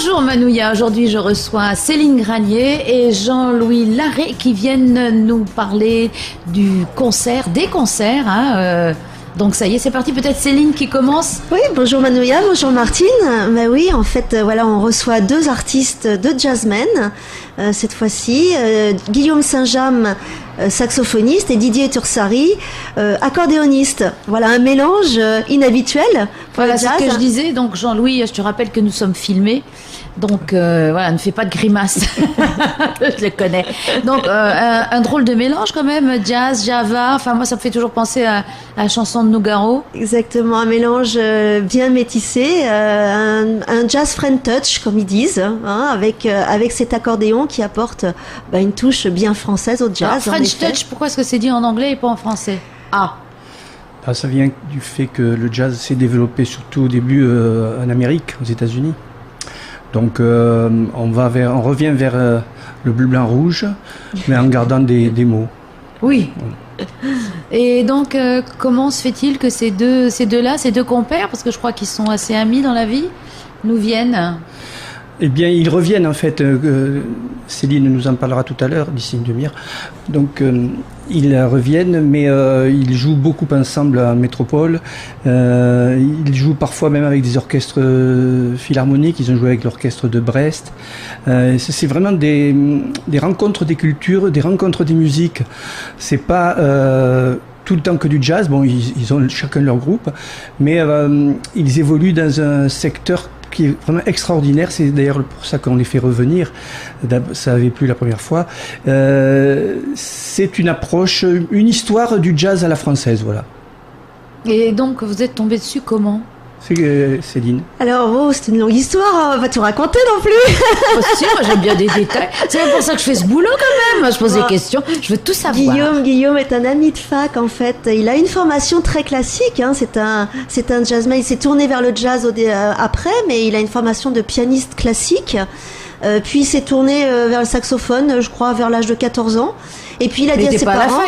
Bonjour Manouya, aujourd'hui je reçois Céline Granier et Jean-Louis Larrey qui viennent nous parler des concerts. Donc ça y est, c'est parti, peut-être Céline qui commence. Oui, bonjour Manouya, bonjour Martine. Ben oui, en fait, voilà, on reçoit deux artistes de jazzmen cette fois-ci. Guillaume Saint-James, saxophoniste, et Didier Tursari, accordéoniste. Voilà, un mélange inhabituel. Voilà, c'est ce que je disais. Donc Jean-Louis, je te rappelle que nous sommes filmés. Donc voilà, ne fais pas de grimaces. Je le connais. Donc un drôle de mélange quand même, jazz, java. Enfin moi ça me fait toujours penser à la chanson de Nougaro. Exactement, un mélange bien métissé, un jazz French touch comme ils disent, hein, avec cet accordéon qui apporte une touche bien française au jazz. Alors, French touch, pourquoi est-ce que c'est dit en anglais et pas en français? Ça vient du fait que le jazz s'est développé surtout au début en Amérique, aux États-Unis. Donc on revient vers le bleu, blanc, rouge, mais en gardant des mots. Oui. Et donc comment se fait-il que ces deux-là, ces deux compères, parce que je crois qu'ils sont assez amis dans la vie, nous viennent? Eh bien, ils reviennent en fait. Céline nous en parlera tout à l'heure, d'ici une demi-heure. Donc, ils reviennent, mais ils jouent beaucoup ensemble à Métropole. Ils jouent parfois même avec des orchestres philharmoniques. Ils ont joué avec l'orchestre de Brest. C'est vraiment des rencontres des cultures, des rencontres des musiques. C'est pas tout le temps que du jazz. Bon, ils ont chacun leur groupe, mais ils évoluent dans un secteur qui est vraiment extraordinaire. C'est d'ailleurs pour ça qu'on les fait revenir. Ça avait plu la première fois. C'est une approche, une histoire du jazz à la française, voilà. Et donc vous êtes tombé dessus comment? C'est Céline. Alors, c'est une longue histoire, on va pas tout raconter non plus. Si, moi j'aime bien des détails. C'est pour ça que je fais ce boulot quand même. Je pose des questions, je veux tout savoir. Guillaume est un ami de fac en fait. Il a une formation très classique. Hein. C'est un jazzman. Il s'est tourné vers le jazz après, mais il a une formation de pianiste classique. Puis il s'est tourné vers le saxophone, je crois, vers l'âge de 14 ans. Et puis il a dit à ses parents...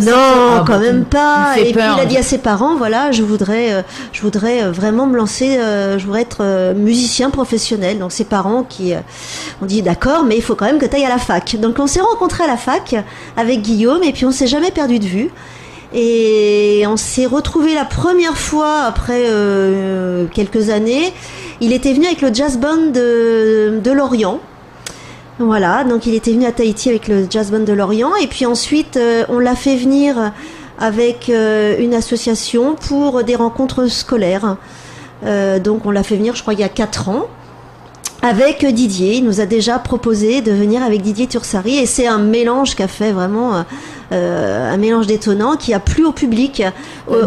Non, quand même pas. Et puis il a dit à ses parents, voilà, je voudrais vraiment me lancer, je voudrais être musicien professionnel. Donc ses parents qui ont dit d'accord, mais il faut quand même que tu ailles à la fac. Donc on s'est rencontrés à la fac avec Guillaume et puis on s'est jamais perdu de vue. Et on s'est retrouvés la première fois après quelques années. Il était venu avec le jazz band de Lorient. Voilà, donc il était venu à Tahiti avec le jazz band de Lorient. Et puis ensuite, on l'a fait venir avec une association pour des rencontres scolaires. Donc on l'a fait venir, je crois, il y a 4 ans. Avec Didier, il nous a déjà proposé de venir avec Didier Tursari. Et c'est un mélange qu'a fait vraiment... un mélange détonnant qui a plu au public.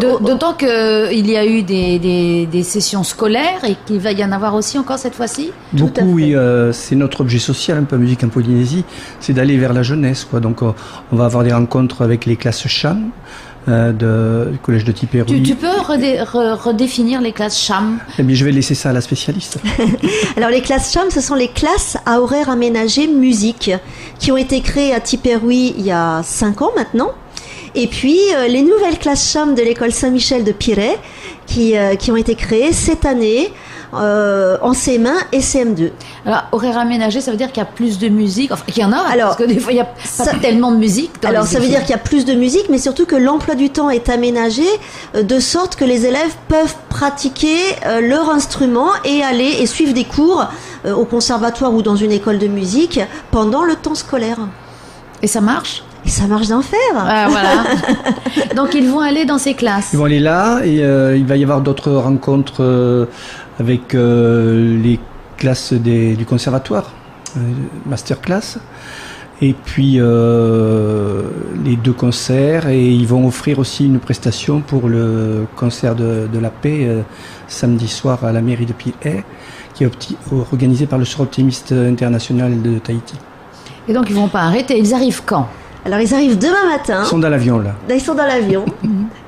D'autant qu'il y a eu des sessions scolaires et qu'il va y en avoir aussi encore cette fois-ci. Beaucoup, oui. C'est notre objet social, un peu musique en Polynésie, c'est d'aller vers la jeunesse, quoi. Donc on va avoir des rencontres avec les classes cham du collège de Tipperary. Tu peux redéfinir les classes cham? Eh bien, je vais laisser ça à la spécialiste. Alors les classes cham, ce sont les classes à horaire aménagé musique qui ont été créées à Tipperary il y a 5 ans maintenant. Et puis les nouvelles classes cham de l'école Saint-Michel de Pirée qui ont été créées cette année en CM1 et CM2. Alors, horaire aménagé, ça veut dire qu'il y a plus de musique, enfin qu'il y en a, alors, parce que des fois il n'y a pas tellement de musique. Alors ça veut dire qu'il y a plus de musique, mais surtout que l'emploi du temps est aménagé de sorte que les élèves peuvent pratiquer leur instrument et aller et suivre des cours au conservatoire ou dans une école de musique pendant le temps scolaire. Et ça marche? Et ça marche d'enfer. Ah, voilà. Donc ils vont aller dans ces classes. Ils vont aller là et il va y avoir d'autres rencontres avec les classes du conservatoire, masterclass. Et puis les 2 concerts, et ils vont offrir aussi une prestation pour le concert de la paix samedi soir à la mairie de Pirée, qui est organisé par le Sœur Optimiste International de Tahiti. Et donc ils vont pas arrêter. Ils arrivent quand? Alors ils arrivent demain matin. Ils sont dans l'avion là. Ils sont dans l'avion.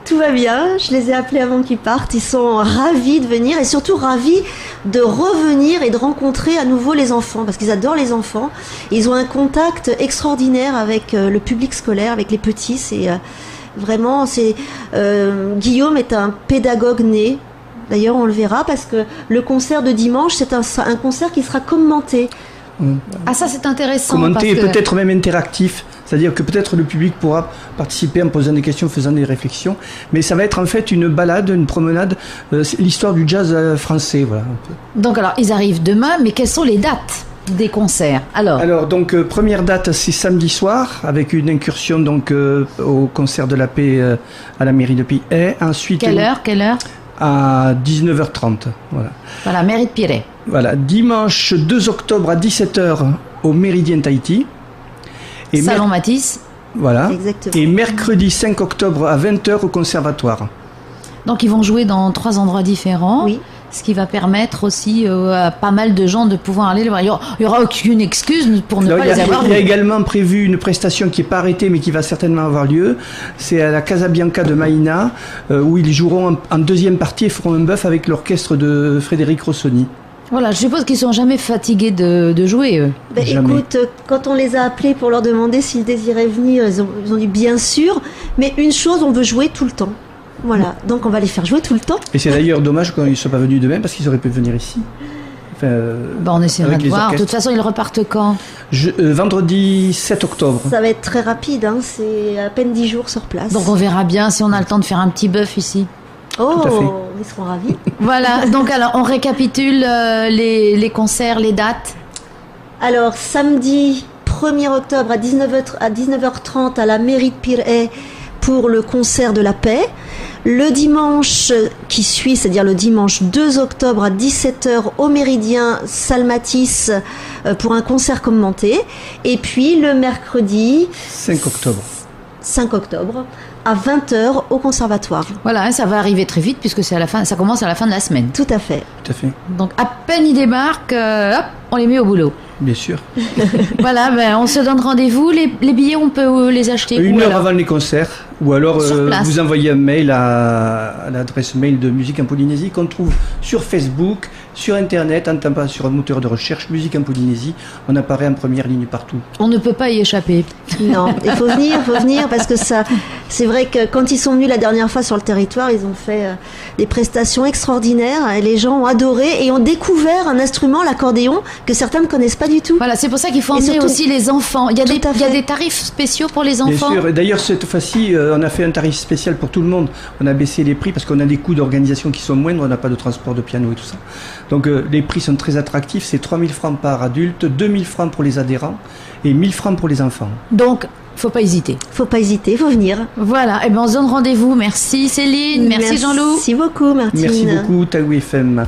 Tout va bien. Je les ai appelés avant qu'ils partent. Ils sont ravis de venir et surtout ravis de revenir et de rencontrer à nouveau les enfants parce qu'ils adorent les enfants. Ils ont un contact extraordinaire avec le public scolaire, avec les petits. C'est vraiment, Guillaume est un pédagogue né. D'ailleurs, on le verra parce que le concert de dimanche, c'est un concert qui sera commenté. Ah, ça c'est intéressant. Commenté et parce que... peut-être même interactif. C'est-à-dire que peut-être le public pourra participer en posant des questions, en faisant des réflexions. Mais ça va être en fait une balade, une promenade, l'histoire du jazz français. Voilà, un peu. Donc alors, ils arrivent demain, mais quelles sont les dates des concerts? Alors donc, première date, c'est samedi soir, avec une incursion donc, au concert de la paix à la mairie de Pirée. Ensuite, quelle heure à 19h30. Voilà, mairie de Pirée. Voilà, dimanche 2 octobre à 17h au Méridien Tahiti. Et Salon Matisse. Voilà. Exactement. Et mercredi 5 octobre à 20h au Conservatoire. Donc ils vont jouer dans 3 endroits différents. Oui. Ce qui va permettre aussi à pas mal de gens de pouvoir aller les voir. Il n'y aura aucune excuse pour ne pas les avoir vus. Il y a également prévu une prestation qui n'est pas arrêtée mais qui va certainement avoir lieu. C'est à la Casabianca de Maïna où ils joueront en deuxième partie et feront un bœuf avec l'orchestre de Frédéric Rossoni. Voilà, je suppose qu'ils ne sont jamais fatigués de jouer, eux. Écoute, quand on les a appelés pour leur demander s'ils désiraient venir, ils ont dit bien sûr, mais une chose, on veut jouer tout le temps. Voilà, donc on va les faire jouer tout le temps. Et c'est d'ailleurs dommage qu'ils ne soient pas venus demain parce qu'ils auraient pu venir ici. Enfin, on essaiera de voir. De toute façon, ils repartent quand? Vendredi 7 octobre. Ça va être très rapide, hein, c'est à peine 10 jours sur place. Donc on verra bien si on a le temps de faire un petit bœuf ici. Oh, ils seront ravis. Voilà, donc alors on récapitule les concerts, les dates. Alors samedi 1er octobre à 19h30 à la mairie de Pirée pour le concert de la paix. Le dimanche qui suit, c'est-à-dire le dimanche 2 octobre à 17h au Méridien Salle Matisse pour un concert commenté. Et puis le mercredi 5 octobre à 20h au Conservatoire. Voilà, ça va arriver très vite puisque c'est à la fin, ça commence à la fin de la semaine. Tout à fait. Tout à fait. Donc à peine ils débarquent, hop, on les met au boulot. Bien sûr. Voilà, on se donne rendez-vous. Les billets, on peut les acheter. Une heure avant les concerts. Ou alors vous envoyez un mail à l'adresse mail de Musique en Polynésie qu'on trouve sur Facebook, sur Internet, en tapant sur un moteur de recherche Musique en Polynésie. On apparaît en première ligne partout. On ne peut pas y échapper. Non, il faut venir parce que ça, c'est vrai que quand ils sont venus la dernière fois sur le territoire, ils ont fait des prestations extraordinaires et les gens ont adoré et ont découvert un instrument, l'accordéon, que certains ne connaissent pas du tout. Voilà, c'est pour ça qu'il faut emmener surtout, aussi les enfants. Il y a des tarifs spéciaux pour les enfants. Bien sûr. D'ailleurs, cette fois-ci, on a fait un tarif spécial pour tout le monde. On a baissé les prix parce qu'on a des coûts d'organisation qui sont moindres. On n'a pas de transport de piano et tout ça. Donc les prix sont très attractifs. C'est 3 000 francs par adulte, 2 000 francs pour les adhérents et 1 000 francs pour les enfants. Donc, faut pas hésiter. Faut pas hésiter, faut venir. Voilà, et on se donne rendez-vous. Merci Céline, merci Jean-Loup. Merci beaucoup Martine. Merci beaucoup Taou FM.